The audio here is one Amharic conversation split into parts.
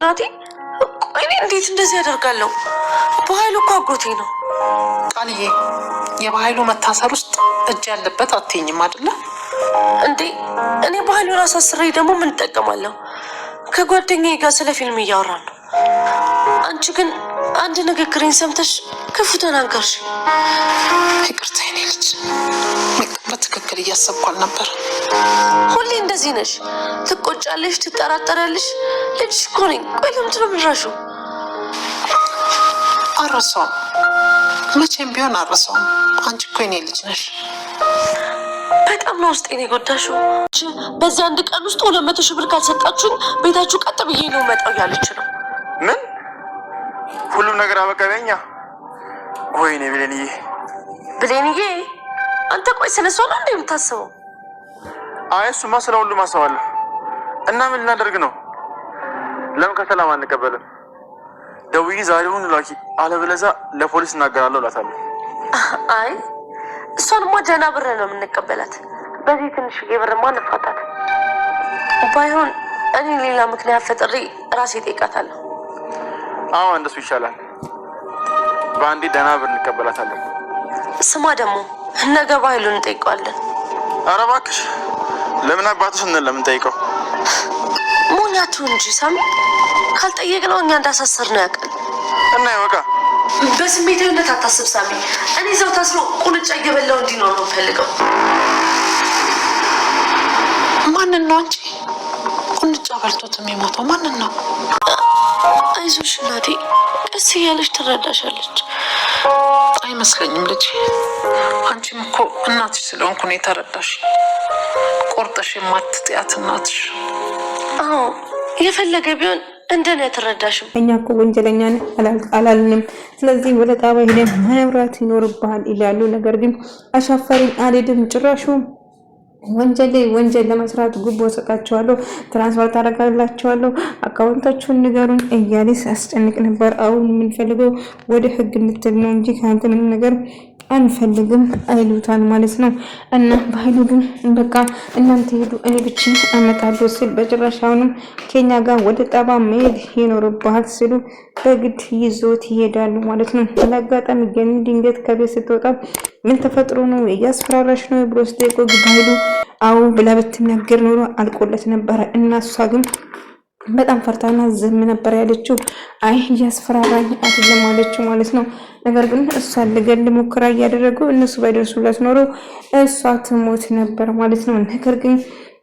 ናቲ እኔ እንዴት እንደዚህ ያደርጋለሁ? በኃይሉ እኮ አጎቴ ነው። ቃልዬ የበኃይሉ መታሰር ውስጥ እጅ ያለበት አትይኝም አይደለ እንዴ? እኔ በኃይሉን አሳስሬ ደግሞ ምን እጠቀማለሁ? ከጓደኛዬ ጋር ስለ ፊልም እያወራን ነው። አንቺ ግን አንድ ንግግሬን ሰምተሽ ክፉ ተናገርሽ። ይቅርታ የኔ ልጅ፣ በትክክል እያሰብኩ አልነበር። ሁሌ እንደዚህ ነሽ፣ ትቆጫለሽ፣ ትጠራጠራለሽ። ልጅሽ እኮ ነኝ። ቆይ ለምንድን ነው የምንራሽው? አረሳውም፣ መቼም ቢሆን አረሳውም። አንቺ እኮ የኔ ልጅ ነሽ። በጣም ነው ውስጤን የጎዳሽው። በዚህ አንድ ቀን ውስጥ 200 ሺህ ብር ካልሰጣችሁኝ ቤታችሁ ቀጥ ብዬ ነው መጣው ያለች ነው። ምን ሁሉም ነገር አበቃ? ወይኔ ብሌንዬ፣ አንተ ቆይ ስለሷ ነው እንዴ የምታስበው? አይ እሱማ ስለ ሁሉም አስባለሁ። እና ምን ልናደርግ ነው? ለምን ከሰላም አንቀበልም? ደውዬ ዛሬውን ላኪ፣ አለበለዚያ ለፖሊስ እናገራለሁ እላታለሁ። አይ እሷንማ ደህና ብር ነው የምንቀበላት። በዚህ ትንሽዬ ብርማ እንፋታት። ባይሆን እኔ ሌላ ምክንያት ፈጥሬ ራሴ እጠይቃታለሁ። አዎ እንደሱ ይሻላል። በአንዴ ደህና ብር እንቀበላታለን። ስማ ደግሞ ነገ በኃይሉን እንጠይቀዋለን። ኧረ እባክሽ፣ ለምን አባትሽ ለምን ጠይቀው? ሞኛቱ እንጂ ሳሚ፣ ካልጠየቅነው እኛ እንዳሳሰር ነው ያውቃል። እና ይወቃ። በስሜታዊነት አታስብ ሳሚ። እኔ እዛው ታስሮ ቁንጫ እየበላው እንዲኖር ነው ፈልገው። ማንን ነው አንቺ ቁንጫ በልቶት የሚሞተው? ማንን ነው? አይዞሽ እናቴ፣ ቀስ እያለች ትረዳሻለች። አይመስለኝም ልጅ፣ አንቺም እኮ እናትሽ ስለሆንኩ ነው የተረዳሽ። ቆርጠሽ የማትጥያት እናትሽ። አዎ የፈለገ ቢሆን እንደኔ አትረዳሽም። እኛ እኮ ወንጀለኛ ነን አላልንም። ስለዚህ ወደ ጣቢያ ሄደን ማብራት ይኖርብሃል ይላሉ። ነገር ግን አሻፈሪ አልሄድም ጭራሹ ወንጀል ለመስራት ጉቦ ሰጣቸዋለሁ፣ ትራንስፈር ታደርጋላቸዋለሁ፣ አካውንታችሁን ንገሩን እያለ ሲያስጨንቅ ነበር። አሁን የምንፈልገው ወደ ህግ እንድትል ነው እንጂ ከአንተ ምንም ነገር አንፈልግም አይሉታል ማለት ነው። እና በኃይሉ ግን በቃ እናንተ ሄዱ እኔ ብቻ አመጣለሁ ሲል በጭራሽ አሁንም ከኛ ጋር ወደ ጣባ መሄድ ይኖርብሃል ሲሉ በግድ ይዞት ይሄዳሉ ማለት ነው። ለአጋጣሚ ግን ድንገት ከቤት ስትወጣ ምን ተፈጥሮ ነው እያስፈራራሽ ነው ብሎ ስጠይቆ በኃይሉ አዎ ብላ ብትናገር ኖሮ አልቆለት ነበረ። እና እሷ ግን በጣም ፈርታና ዝም ነበር ያለችው። አይ እያስፈራራኝ አይደለም አለችው ማለት ነው። ነገር ግን እሷ ለገል ሙከራ እያደረጉ እነሱ ባይደርሱላት ኖሮ እሷ ትሞት ነበር ማለት ነው። ነገር ግን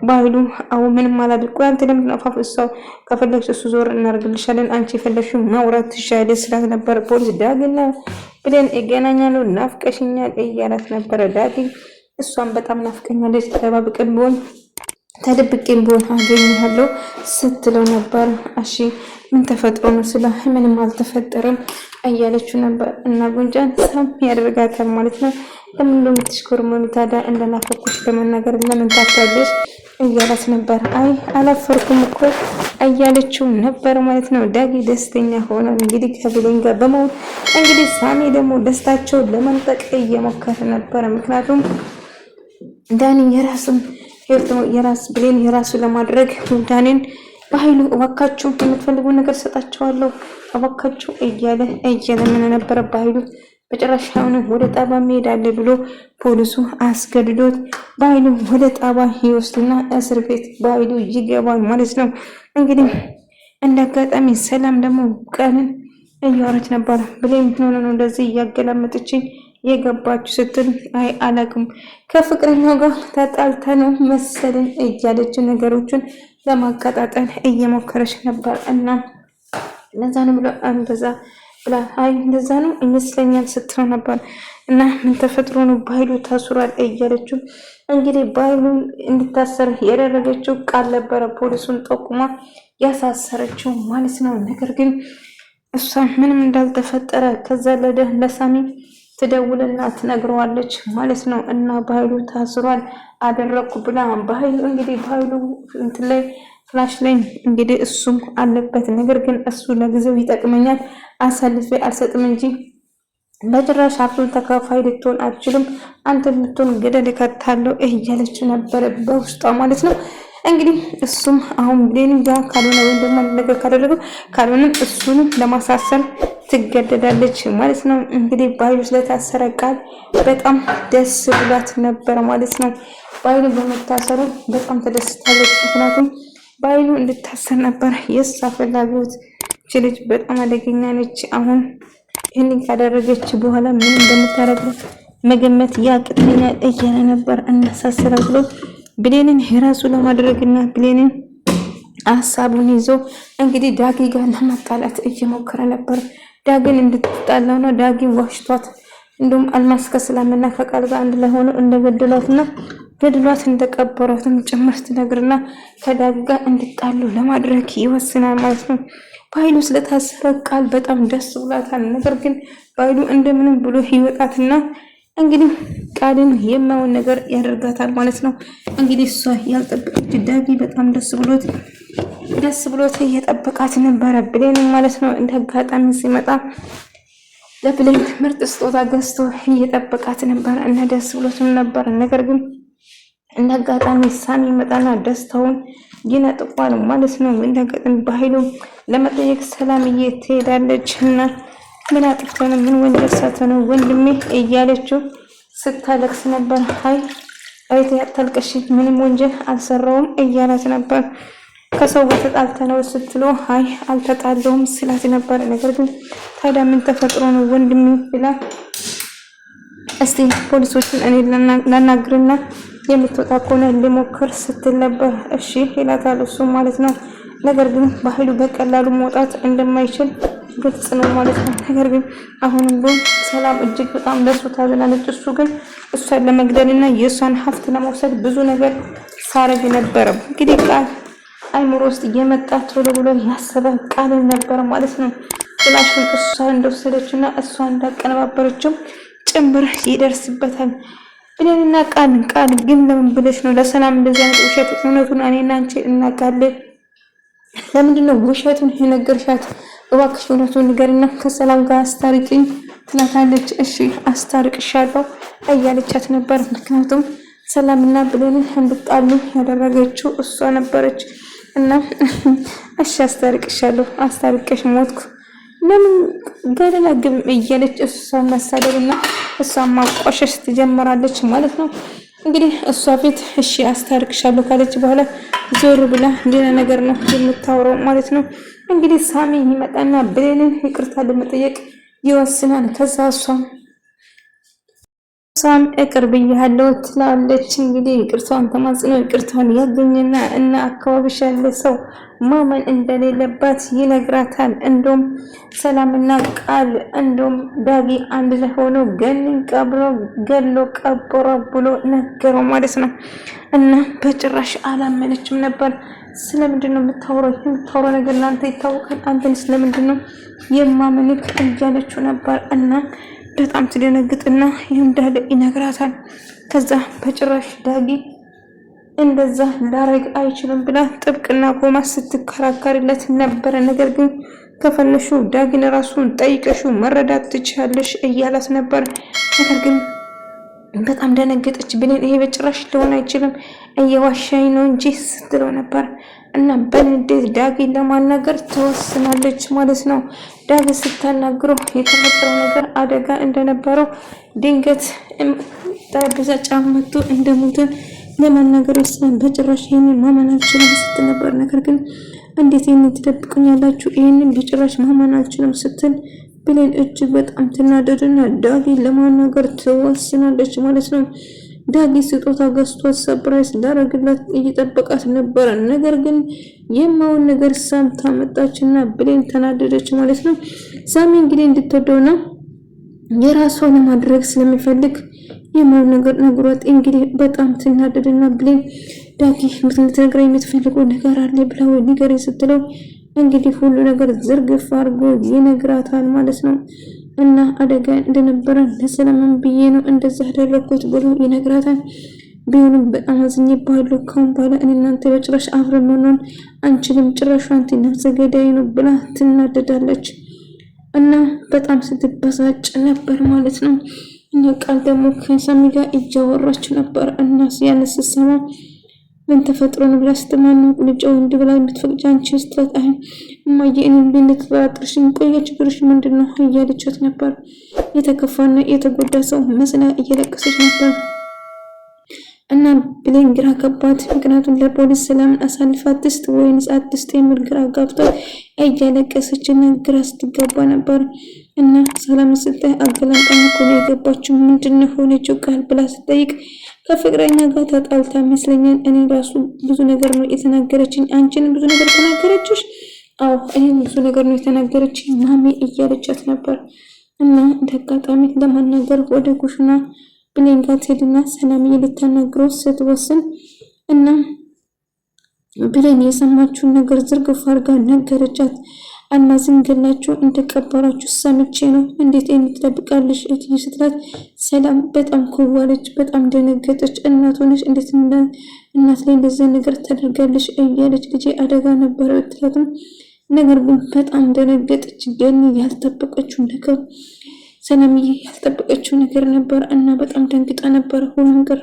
በኃይሉ አዎ ምንም አላደርኩ፣ አንተ ለምን አፋፍ እሷ ከፈለግሽ እሱ ዞር እናደርግልሻለን፣ አንቺ የፈለግሽው ማውራት ትሻለሽ ስላት ነበር። ፖሊስ ዳግና ብለን እገናኛለሁ ናፍቀሽኛል እያላት ነበረ። ዳግ እሷን በጣም ናፍቀኛለች፣ ተባብቀን ቢሆን ተደብቄም ቢሆን አገኘሃለሁ ስትለው ነበር። እሺ ምን ተፈጥሮ ነው ስለ ምንም አልተፈጠረም እያለችው ነበር። እና ጉንጫን ሳም ያደርጋታል ማለት ነው። ለምን እንደምትሽኮርመሚ ታዲያ እንደናፈኩሽ ለመናገር ለምን ታፍራለሽ እያላት ነበር። አይ አላፈርኩም እኮ እያለችው ነበር ማለት ነው። ዳጊ ደስተኛ ሆነ እንግዲህ ከብሌን ጋር በመሆን እንግዲህ ሳሚ ደግሞ ደስታቸው ለመንጠቅ እየሞከረ ነበር። ምክንያቱም ዳኒ ብሌን የራሱ ለማድረግ ዳኒን በኃይሉ እባካችሁ የምትፈልጉ ነገር ሰጣቸዋለሁ እባካችሁ እያለ ምን ነበር በኃይሉ በጭራሽ አሁን ወደ ጣባ መሄድ አለ ብሎ ፖሊሱ አስገድዶት በኃይሉ ወደ ጣባ ይወስድና እስር ቤት በኃይሉ ይገባል ማለት ነው። እንግዲህ እንዳጋጣሚ ሰላም ደግሞ ቀንን እያወራች ነበር። ብሌን ሆኖ ነው እንደዚህ እያገላመጠችኝ የገባችሁ ስትል አይ አላቅም ከፍቅረኛው ጋር ተጣልታ ነው መሰለኝ እያለች ነገሮችን ለማቀጣጠል እየሞከረች ነበር። እና ለዛ ነው ብሎ እንደዛ ብላ አይ እንደዛ ነው ይመስለኛል ስትለው ነበር። እና ምን ተፈጥሮ ነው በኃይሉ ታስሯል እያለችው እንግዲህ በኃይሉ እንድታሰር ያደረገችው ቃል ነበረ ፖሊሱን ጠቁማ ያሳሰረችው ማለት ነው። ነገር ግን እሷ ምንም እንዳልተፈጠረ ከዛ ለሳሚ ትደውልና ትነግረዋለች ማለት ነው። እና በኃይሉ ታስሯል አደረኩ ብላ በኃይሉ እንግዲህ በኃይሉ እንትን ላይ ፍላሽ ላይ እንግዲህ እሱም አለበት። ነገር ግን እሱ ለጊዜው ይጠቅመኛል አሳልፌ አልሰጥም እንጂ በጭራሽ ሀብቱን ተካፋይ ልትሆን አትችልም፣ አንተ ልትሆን ገደል ከታለው እያለች ነበር በውስጧ ማለት ነው። እንግዲህ እሱም አሁን ብሌን ጋር ካልሆነ ወይም ደግሞ ነገር ካደረገው ካልሆነም እሱንም ለማሳሰር ትገደዳለች ማለት ነው። እንግዲህ በኃይሉ ስለታሰረ ቃል በጣም ደስ ብሏት ነበር ማለት ነው። በኃይሉ በመታሰሩ በጣም ተደስታለች። ምክንያቱም በኃይሉ እንድታሰር ነበር የእሷ ፍላጎት። ይህች ልጅ በጣም አደገኛ ነች። አሁን ይህንን ካደረገች በኋላ ምን እንደምታደርገው መገመት ያቅተኛል እያለ ነበር። እናሳስረ ብሎ ብሌንን የራሱ ለማድረግና ብሌንን ሀሳቡን ይዞ እንግዲህ ዳጊ ጋር ለማጣላት እየሞከረ ነበር። ዳግን እንድትጣላው ነው። ዳጊ ዋሽቷት እንደውም አልማዝ ከሰላምና ከቃል ጋር አንድ ላይ ሆኖ እንደገደሏትና ገድሏት እንደቀበሯትም ጭምር ትነግርና ከዳጊ ጋር እንድጣሉ ለማድረግ ይወስናል ማለት ነው። በኃይሉ ስለታሰረ ቃል በጣም ደስ ብሏታል። ነገር ግን በኃይሉ እንደምንም ብሎ ይወጣትና እንግዲህ ቃልን የማውን ነገር ያደርጋታል ማለት ነው። እንግዲህ እሷ ያልጠበቀች ዳጊ በጣም ደስ ብሎት እየጠበቃት ነበረ ብሌን ማለት ነው። እንደ አጋጣሚ ሲመጣ ለብሌን ምርጥ ስጦታ ገዝቶ እየጠበቃት ነበር እና ደስ ብሎትም ነበር። ነገር ግን እንደ አጋጣሚ ሳሚ ይመጣና ደስታውን ይነጥቋል ማለት ነው። እንደ አጋጣሚ በኃይሉ ለመጠየቅ ሰላምዬ ትሄዳለች እና ምን አጥፍተህ ነው? ምን ወንጀል ሰርተህ ነው ወንድሜ እያለችው ስታለቅስ ነበር። አይተ ያታልቀሽ ምንም ወንጀል አልሰራውም እያላት ነበር። ከሰው ጋር ተጣልተህ ነው ስትለው አልተጣለውም ስላት ነበር። ነገር ግን ታዲያ ምን ተፈጥሮ ነው ወንድሜ ብላ እስቲ ፖሊሶችን እኔ ላናግርና የምትወጣ ከሆነ ልሞክር ስትል ነበር። እሺ ይላታል እሱ ማለት ነው። ነገር ግን በኃይሉ በቀላሉ መውጣት እንደማይችል ግልጽ ነው ማለት ነው። ነገር ግን አሁንም ቢሆን ሰላም እጅግ በጣም ለሱ ታዝናለች። እሱ ግን እሷን ለመግደልና የእሷን ሀብት ለመውሰድ ብዙ ነገር ሳረግ ነበረ። እንግዲህ ቃል አይምሮ ውስጥ እየመጣ ቶሎ ብሎ ያሰበ ቃል ነበር ማለት ነው። ፍላሹን እሷ እንደወሰደችና እሷ እንዳቀነባበረችው ጭምር ይደርስበታል። ብሌንና ቃል ግን ለምን ብለሽ ነው ለሰላም እንደዚህ አይነት ውሸት? እውነቱን እኔና አንቺ እናውቃለን። ለምንድን ነው ውሸቱን የነገርሻት? እባክሽ እውነቱን ንገሪና ከሰላም ጋር አስታርቂኝ ትላታለች። እሺ አስታርቅሻለሁ እያለቻት ነበር። ምክንያቱም ሰላምና ብሌንን እንድጣሉ ያደረገችው እሷ ነበረች እና እሺ አስታርቅሻለሁ፣ አስታርቀሽ ሞትኩ ለምን ገደላ ግብ እያለች እሷን መሳደብና እሷን ማቋሸሽ ትጀምራለች ማለት ነው። እንግዲህ እሷ ፊት እሺ አስታርቅሻለሁ ካለች በኋላ ዞር ብላ ሌላ ነገር ነው የምታወራው ማለት ነው። እንግዲህ ሳሚ ይመጣና ብሌንን ይቅርታ ለመጠየቅ ይወስናል። ከዛ እሷም እቅር ብያለሁ ትላለች። እንግዲህ ይቅርታውን ተማጽነው ይቅርታውን ያገኝና እና አካባቢሽ ያለ ሰው ማመን እንደሌለባት ይነግራታል። እንደውም ሰላምና ቃል እንደውም ዳጊ አንድ ላይ ሆኖ ገንን ገሎ ቀበሮ ብሎ ነገረው ማለት ነው። እና በጭራሽ አላመነችም ነበር። ስለምንድን ነው የምታወራው? የምታወራው ነገር ለአንተ ይታወቃል። አንተን ስለምንድን ነው የማመንክ እያለችው ነበር። እና በጣም ትደነግጥና እንዳለ ይነግራታል። ከዛ በጭራሽ ዳጊ እንደዛ ላረግ አይችልም ብላ ጥብቅና ቆማ ስትከራከርለት ነበረ። ነገር ግን ከፈለሹ ዳጊን ራሱን ጠይቀሹ መረዳት ትችያለሽ እያላት ነበር። ነገር ግን በጣም ደነገጠች። ብሌን ይሄ በጭራሽ ሊሆን አይችልም እየዋሻኝ ነው እንጂ ስትለው ነበር። እና በንዴት ዳጊን ለማናገር ትወስናለች ማለት ነው። ዳጊ ስታናግረው የተፈጠረው ነገር አደጋ እንደነበረው ድንገት ጠረጴዛ ጫፍ መጥቶ እንደሞተ ለማናገር ወስና በጭራሽ ይሄንን ማመን አልችልም ስትል ነበር። ነገር ግን እንዴት ይሄንን ትደብቁኛላችሁ? ይሄንን በጭራሽ ማመን አልችልም ስትል ብሌን እጅግ በጣም ትናደድና ዳጊን ለማናገር ትወስናለች ማለት ነው። ዳጊ ስጦታ ገዝቷት ሰርፕራይዝ ላደርግላት እየጠበቃት ነበረ። ነገር ግን የማውን ነገር ሰምታ መጣችና ብሌን ተናደደች ማለት ነው። ሳሚ እንግዲህ እንድትወደውና የራሷ ለማድረግ ስለሚፈልግ የማውን ነገር ነግሯት እንግዲህ በጣም ትናደድና ብሌን ዳጊ ልትነግረኝ የምትፈልገው ነገር አለ ብላ ወይ ንገረኝ ስትለው እንግዲህ ሁሉ ነገር ዝርግፍ አድርጎ ይነግራታል ማለት ነው። እና አደጋ እንደነበረ ለሰላም ብዬ ነው እንደዛ ያደረኩት ብሎ ይነግራታል። ቢሆንም በጣም አዝኜብሃለሁ። ካሁን በኋላ እኔ እናንተ በጭራሽ አብረን መሆን አንችልም። ጭራሽ አንተ ነፍሰ ገዳይ ነው ብላ ትናደዳለች እና በጣም ስትበሳጭ ነበር ማለት ነው። እና ቃል ደግሞ ከሳሚ ጋር እያወራች ነበር እና ያነስ ሰማ ምን ተፈጥሮ ነው ብላ ስትማኑ ቁልጫው እንዲ ብላ የምትፈቅጂ አንቺ ስትላት አይ እማዬ እኔ ልትጠራጥርሽኝ ቆየ ችግርሽ ምንድነው እያለቻት ነበር። የተከፋና የተጎዳ ሰው መስላ እየለቀሰች ነበር። እና ብሌን ግራ ገባት። ምክንያቱም ለፖሊስ ሰላምን አሳልፋት ትስጥ ወይንስ አትስጥ የሚል ግራ ገብቷት እያለቀሰችና ግራ ስትገባ ነበር። እና ሰላም ስታይ አገላጣኝ እኮ ነው የገባችው ምንድነው ሆነችው ቃል ብላ ስትጠይቅ ከፍቅረኛ ጋር ተጣልታ ይመስለኛል። እኔ ራሱ ብዙ ነገር ነው የተናገረችኝ። አንቺን ብዙ ነገር ተናገረችሽ? አዎ እኔ ብዙ ነገር ነው የተናገረችኝ ማሚ እያለቻት ነበር። እና እንዳጋጣሚ ለማናገር ወደ ኩሽና ብሌን ጋር ትሄድና ሰላምዬ ልታናግረው ስትወስን እና ብሌን የሰማችውን ነገር ዝርግፍ አድርጋ ነገረቻት። አልማዝን ገላችሁ እንደቀበራችሁ ሰምቼ ነው እንዴት የምትደብቃለሽ እትዬ ስትላት ሰላም በጣም ኮዋለች። በጣም ደነገጠች። እናት ሆነች እንዴት እናት ላይ እንደዚህ ነገር ታደርጋለሽ እያለች ልጄ አደጋ ነበር ትላትም። ነገር ግን በጣም ደነገጠች። ገኒ ያልጠበቀችው ነገር ሰላምዬ ያልጠበቀችው ነገር ነበር እና በጣም ደንግጣ ነበር። ሁሉም ቀረ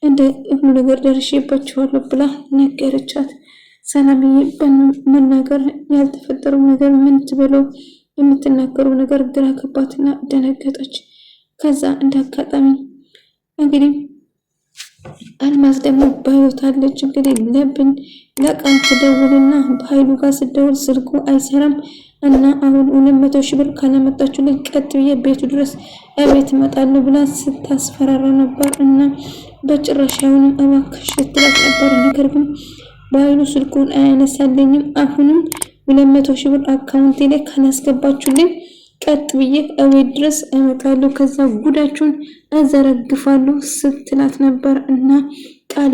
እንደ ሁሉ ነገር ደርሼባችኋለሁ ብላ ነገረቻት። ሰላምዬ መናገር ያልተፈጠረው ነገር ምን ትበለው የምትናገረው ነገር ግራ ገባትና ደነገጠች። ከዛ እንዳጋጣሚ እንግዲህ አልማዝ ደግሞ ባይወታለች። እንግዲህ ለቃን ትደውልና በኃይሉ ጋር ስደውል ስልኩ አይሰራም እና አሁን 200 ሺህ ብር ካላመጣችሁ ልጅ ቀጥ ብዬ ቤቱ ድረስ እቤት እመጣለሁ ብላ ስታስፈራራ ነበር። እና በጭራሽ አሁንም እባክሽ ትላት ነበር። ነገር ግን በኃይሉ ስልኩን አያነሳልኝም። አሁንም 200 ሺህ ብር አካውንቴ ላይ ካላስገባችሁልኝ ቀጥ ብዬ እቤት ድረስ እመጣለሁ፣ ከዛ ጉዳችሁን አዘረግፋለሁ ስትላት ነበር። እና ቃል